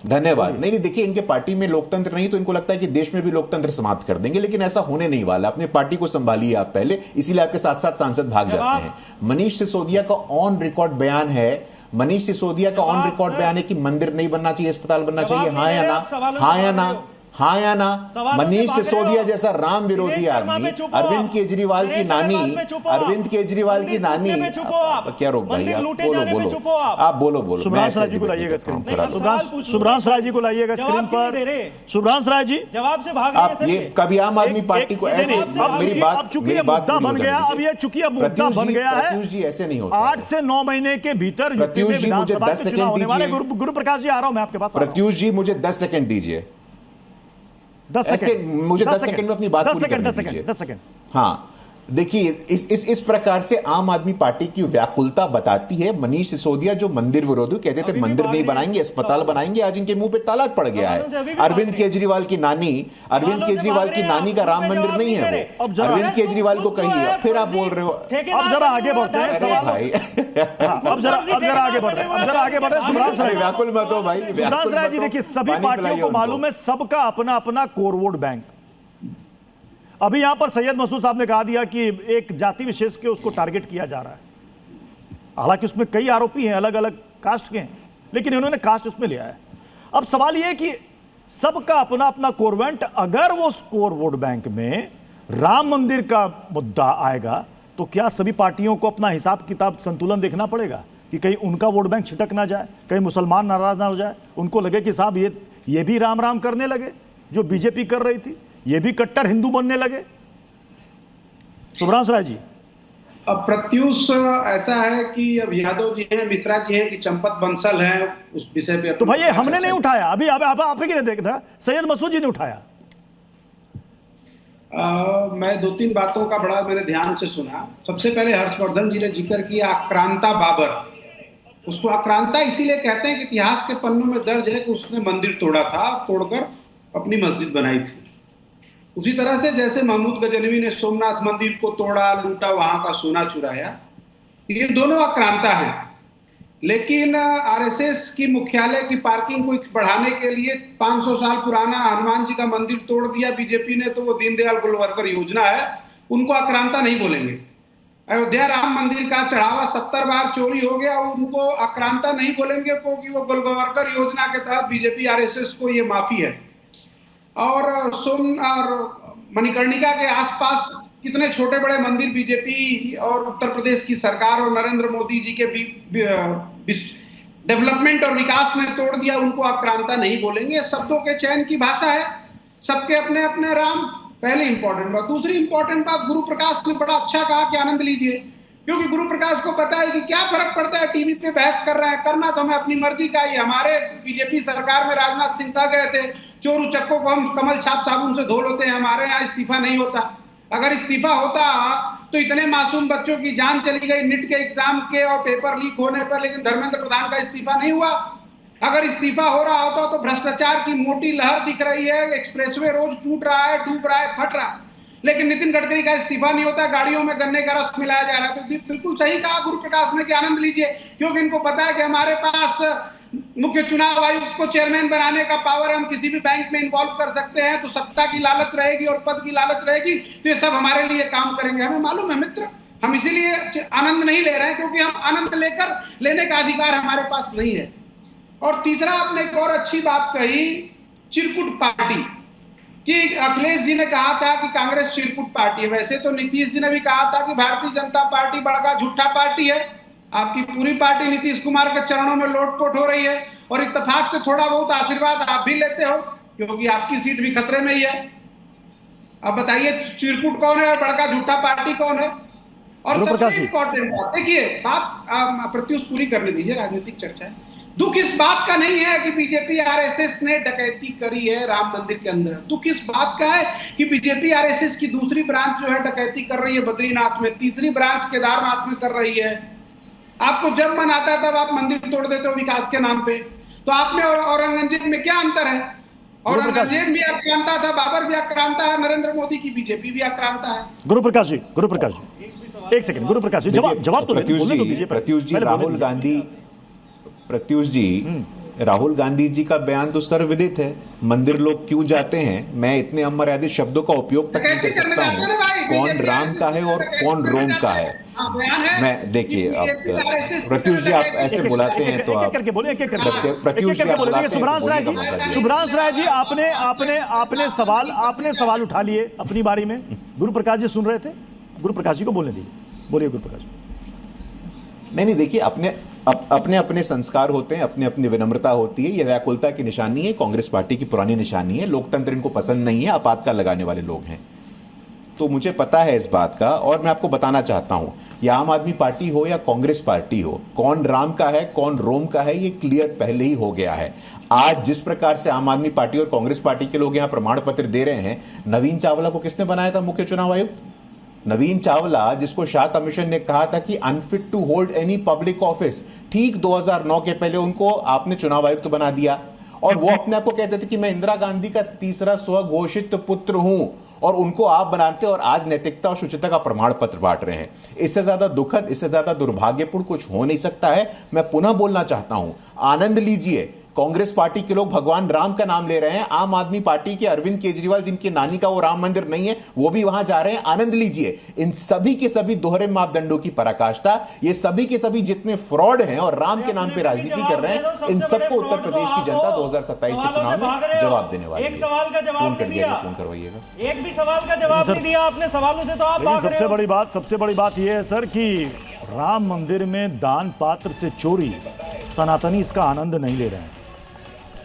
धन्यवाद। नहीं, देखिए, इनके पार्टी में लोकतंत्र नहीं तो इनको लगता है कि देश में भी लोकतंत्र समाप्त कर देंगे, लेकिन ऐसा होने नहीं वाला। अपने पार्टी को संभालिए आप पहले, इसीलिए आपके साथ साथ सांसद भाग जाते हैं। मनीष सिसोदिया का ऑन रिकॉर्ड बयान है, मनीष सिसोदिया का ऑन रिकॉर्ड बयान है कि मंदिर नहीं बनना चाहिए, अस्पताल बनना चाहिए। हाँ या ना? हाँ या ना? हाँ या ना? मनीष सिसोदिया जैसा राम विरोधी आदमी, अरविंद केजरीवाल की नानी, अरविंद केजरीवाल की नानी, क्या रोक भाई? आप बोलो। सुब्रांश राय जी को लाइएगा स्क्रीन पर। सुब्रांश राय जी को लाइएगा स्क्रीन पर। सुब्रांश राय जी, जवाब से भाग आप ये कभी आम आदमी पार्टी को ऐसे, मेरी बात मुद्दा बन गया। अब ये चूंकि मुद्दा बन गया है, प्रत्युष जी ऐसे नहीं होता। 8 से 9 महीने के भीतर प्रत्युष जी मुझे 10 सेकंड दीजिए। गुरुप्रकाश जी, आ रहा हूं मैं आपके पास। प्रत्युष जी मुझे 10 सेकंड दीजिए। 10 सेकंड, मुझे 10 सेकंड में अपनी बात पूरी करने दीजिए। 10 सेकंड। हाँ, देखिए, इस प्रकार से आम आदमी पार्टी की व्याकुलता बताती है। मनीष सिसोदिया जो मंदिर विरोधी कहते थे मंदिर नहीं बनाएंगे, अस्पताल बनाएंगे, आज इनके मुंह पे ताला पड़ गया है। अरविंद केजरीवाल की नानी, अरविंद केजरीवाल की नानी का राम मंदिर नहीं है वो। अरविंद केजरीवाल को कहिए, फिर आप बोल रहे हो। अब जरा आगे बढ़ते हैं भाई, अब जरा आगे बढ़ते हैं। सुब्रांश राय, व्याकुल मत हो भाई। सुब्रांश राय जी, देखिए, सभी पार्टियों को मालूम है सबका अपना अपना कोर वोट बैंक। अभी यहां पर सैयद मसूद साहब ने कहा दिया कि एक जाति विशेष के उसको टारगेट किया जा रहा है। हालांकि उसमें कई आरोपी हैं, अलग अलग कास्ट के हैं, लेकिन इन्होंने कास्ट उसमें लिया है। अब सवाल यह है कि सबका अपना अपना कोर वोट, अगर वो कोर वोट बैंक में राम मंदिर का मुद्दा आएगा तो क्या सभी पार्टियों को अपना हिसाब किताब संतुलन देखना पड़ेगा कि कहीं उनका वोट बैंक छिटक ना जाए, कहीं मुसलमान नाराज ना हो जाए, उनको लगे कि साहब ये भी राम राम करने लगे जो बीजेपी कर रही थी, ये भी कट्टर हिंदू बनने लगे। सुब्रांश राय जी, अब प्रत्युष ऐसा है कि अब यादव जी हैं, मिश्रा जी हैं कि चंपत बंसल हैं, उस विषय पे तो भाई ये हमने नहीं उठाया। अभी आप ही ने देखा, सैयद मसूद जी ने उठाया। मैं 2-3 बातों का बड़ा मैंने ध्यान से सुना। सबसे पहले हर्षवर्धन जी ने जिक्र किया आक्रांता बाबर। उसको आक्रांता इसीलिए कहते हैं कि इतिहास के पन्नों में दर्ज है कि उसने मंदिर तोड़ा था, तोड़कर अपनी मस्जिद बनाई थी। उसी तरह से जैसे महमूद गजनवी ने सोमनाथ मंदिर को तोड़ा, लूटा, वहां का सोना चुराया, ये दोनों आक्रांता हैं। लेकिन आरएसएस की मुख्यालय की पार्किंग को बढ़ाने के लिए 500 साल पुराना हनुमान जी का मंदिर तोड़ दिया बीजेपी ने, तो वो दीनदयाल गोलवलकर योजना है, उनको आक्रांता नहीं बोलेंगे। अयोध्या राम मंदिर का चढ़ावा 70 बार चोरी हो गया, उनको आक्रांता नहीं बोलेंगे क्योंकि वो गोलवलकर योजना के तहत बीजेपी आरएसएस को ये माफी है। और मणिकर्णिका के आसपास कितने छोटे बड़े मंदिर बीजेपी और उत्तर प्रदेश की सरकार और नरेंद्र मोदी जी के डेवलपमेंट और विकास ने तोड़ दिया, उनको आक्रांता नहीं बोलेंगे। शब्दों के चयन की भाषा है, सबके अपने अपने राम, पहली इंपॉर्टेंट बात। दूसरी इंपॉर्टेंट बात, गुरु प्रकाश ने बड़ा अच्छा कहा कि आनंद लीजिए। क्योंकि गुरु प्रकाश को पता है कि क्या फर्क पड़ता है, टीवी पे बहस कर रहे हैं, करना तो हमें अपनी मर्जी का ही। हमारे बीजेपी सरकार में राजनाथ सिंह कह गए थे चोर उचक्कों को हम कमल छाप साबुन से धो लेते हैं, हमारे यहाँ इस्तीफा नहीं होता। अगर इस्तीफा होता तो इतने मासूम बच्चों की जान चली गई नीट के एग्जाम के और पेपर लीक होने पर, लेकिन धर्मेंद्र प्रधान का इस्तीफा नहीं हुआ। अगर इस्तीफा हो रहा होता तो भ्रष्टाचार की मोटी लहर दिख रही है, एक्सप्रेसवे रोज टूट रहा है, डूब रहा है, फट रहा है, लेकिन नितिन गडकरी का इस्तीफा नहीं होता, गाड़ियों में गन्ने का रस मिलाया जा रहा है। तो बिल्कुल सही कहा गुरु प्रकाश ने कि आनंद लीजिए, क्योंकि इनको पता है कि हमारे पास मुख्य चुनाव आयुक्त को चेयरमैन बनाने का पावर है, हम किसी भी बैंक में इन्वॉल्व कर सकते हैं, तो सत्ता की लालच रहेगी और पद की लालच रहेगी, तो ये सब हमारे लिए काम करेंगे। हमें मालूम है मित्र, हम इसीलिए आनंद नहीं ले रहे हैं क्योंकि हम आनंद लेने का अधिकार हमारे पास नहीं है। और तीसरा, आपने एक और अच्छी बात कही, चिरकुट पार्टी कि अखिलेश जी ने कहा था कि कांग्रेस चिरकुट पार्टी है। वैसे तो नीतीश जी ने भी कहा था कि भारतीय जनता पार्टी बड़का झूठा पार्टी है। आपकी पूरी पार्टी नीतीश कुमार के चरणों में लोटपोट हो रही है और इत्तेफाक से थोड़ा बहुत आशीर्वाद आप भी लेते हो, क्योंकि आपकी सीट भी खतरे में ही है। अब बताइए चिरकुट कौन है और बड़का झूठा पार्टी कौन है? और सबसे इंपॉर्टेंट बात देखिए, बात प्रत्युष पूरी करने दीजिए, राजनीतिक चर्चा है। दुख इस बात का नहीं है कि बीजेपी आरएसएस ने डकैती करी है राम मंदिर के अंदर। दुख इस बात का है कि बीजेपी आरएसएस की दूसरी ब्रांच जो है डकैती कर रही है बद्रीनाथ में, तीसरी ब्रांच केदारनाथ में कर रही है। आपको जब मन आता है तब आप मंदिर तोड़ देते हो विकास के नाम पे। तो आप में और औरंगजेब में क्या अंतर है? औरंगजेब भी आक्रांता था, बाबर भी आक्रांता है, नरेंद्र मोदी की बीजेपी भी आक्रांता है। गुरु प्रकाश जी, एक सेकंड, गुरु प्रकाश जी जवाब तो दीजिए। प्रत्युष जी, राहुल गांधी जी का बयान तो सर्वविदित है, मंदिर लोग क्यों जाते हैं, मैं इतने अमर्यादित शब्दों का उपयोग तक नहीं कर सकता हूँ। कौन राम का है और कौन रोम का है, मैं देखिए, आप प्रत्युष जी आप ऐसे बुलाते हैं तो आप प्रत्युष जी, शुभ्रांश राय जी आपने सवाल उठा लिए अपनी बारी में। गुरु प्रकाश जी सुन रहे थे, गुरु प्रकाश जी को बोलने दीजिए, बोलिए गुरु प्रकाश जी। नहीं देखिए, अपने अपने संस्कार होते हैं, अपनी अपनी विनम्रता होती है, यह व्याकुलता की निशानी है, कांग्रेस पार्टी की पुरानी निशानी है। लोकतंत्र इनको पसंद नहीं है, आपातकाल लगाने वाले लोग हैं, तो मुझे पता है इस बात का। और मैं आपको बताना चाहता हूं, यह आम आदमी पार्टी हो या कांग्रेस पार्टी हो, कौन राम का है कौन रोम का है ये क्लियर पहले ही हो गया है। आज जिस प्रकार से आम आदमी पार्टी और कांग्रेस पार्टी के लोग यहां प्रमाण पत्र दे रहे हैं, नवीन चावला को किसने बनाया था मुख्य चुनाव आयुक्त? नवीन चावला, जिसको शाह कमीशन ने कहा था कि unfit to hold any public office, ठीक 2009 के पहले उनको आपने चुनाव आयुक्त बना दिया। और वो अपने आप को कहते थे कि मैं इंदिरा गांधी का तीसरा स्वघोषित पुत्र हूं, और उनको आप बनाते और आज नैतिकता और शुचिता का प्रमाण पत्र बांट रहे हैं। इससे ज्यादा दुखद, इससे ज्यादा दुर्भाग्यपूर्ण कुछ हो नहीं सकता है। मैं पुनः बोलना चाहता हूं, आनंद लीजिए, कांग्रेस पार्टी के लोग भगवान राम का नाम ले रहे हैं, आम आदमी पार्टी के अरविंद केजरीवाल जिनकी नानी का वो राम मंदिर नहीं है वो भी वहां जा रहे हैं, आनंद लीजिए। इन सभी के सभी दोहरे मापदंडों की पराकाष्ठा, ये सभी के सभी जितने फ्रॉड हैं और राम के नाम पे राजनीति कर रहे हैं, इन सबको उत्तर प्रदेश की जनता 2027 के चुनाव में जवाब देने वाली है। एक सवाल का जवाब नहीं दिया, फोन करवाइएगा, एक भी सवाल का जवाब नहीं दिया आपने, सवालों से तो आप भाग रहे हो। सबसे बड़ी बात यह है सर कि राम मंदिर में दान पात्र से चोरी, सनातनी इसका आनंद नहीं ले रहे हैं,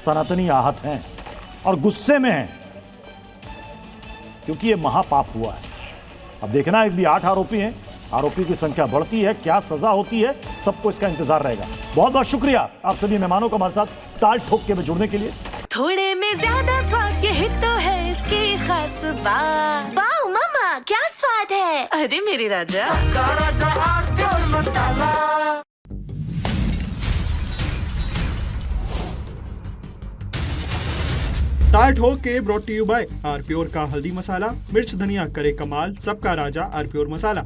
सनातनी आहत हैं और गुस्से में हैं, क्योंकि ये महापाप हुआ है। अब देखना है, भी 8 आरोपी हैं, आरोपी की संख्या बढ़ती है, क्या सजा होती है, सबको इसका इंतजार रहेगा। बहुत बहुत शुक्रिया आप सभी मेहमानों को हमारे साथ ताल ठोक के में जुड़ने के लिए। थोड़े में ज्यादा स्वाद, यही तो है इसकी खास बात। वाओ मम्मा, क्या स्वाद है, अरे मेरे राजा, मसाला। ताल ठोक के brought to you by R pure का हल्दी मसाला, मिर्च धनिया करे कमाल, सबका राजा आर प्योर मसाला।